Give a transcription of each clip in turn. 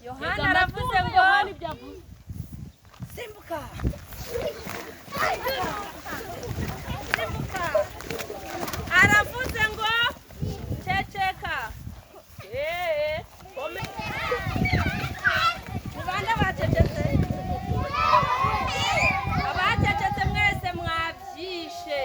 Yohana aravuze ngo simbuka. Aravuze ngo ceceka. Mubanda bacecetse. Abacecetse mwese mwabyishe.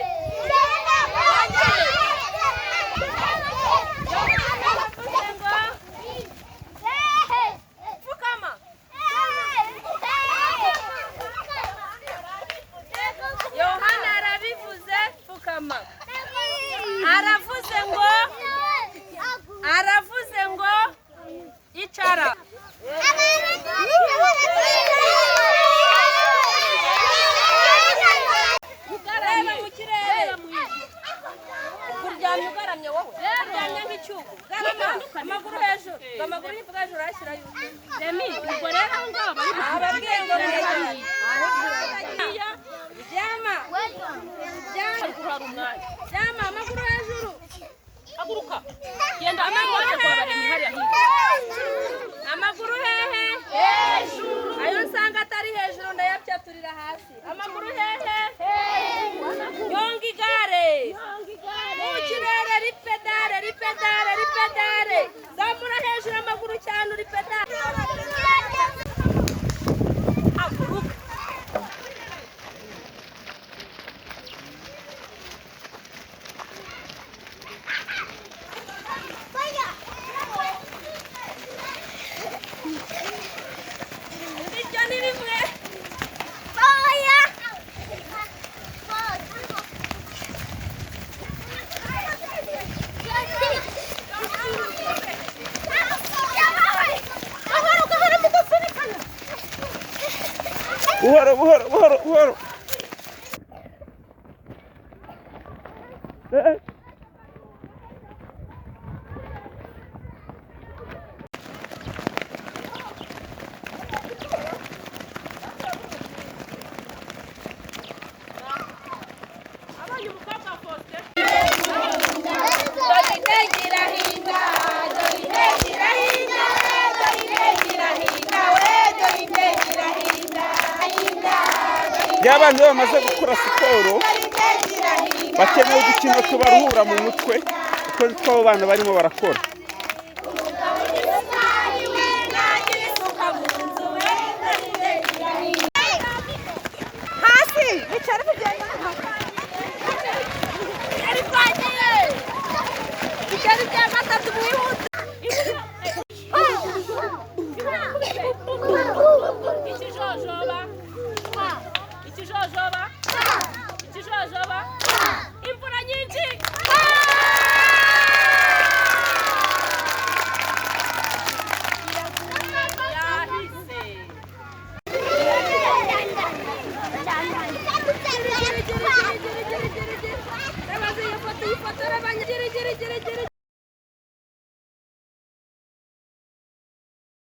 Aravuze ngo icara. Ugarama mu kirere. Kuryamye ugaramye wowe. Uryamye nk'icyugu. Garama amaguru hejuru. Amaguru yivuga hejuru ashyira yuko. Demi ubwo rero aho ngaho bari ababwiye ngo muraganye. Jama. Jama amaguru hejuru. Haguruka. Genda amaguru baremye hariya hirya. Amaguru hehe? Hejuru. Ayo nsanga atari hejuru ndayapyaturira hasi. Amaguru hehe? Hejuru. Yonga igare. Mu kirere ripedare, ripedare, ripedare. Zamura hejuru amaguru cyane uripedare. Haguruka. Buhoro, buhoro, buhoro, buhoro. Y'abantu bamaze gukora siporo bakeneye udukino tubaruhura mu mutwe kuko abo bana barimo barakora.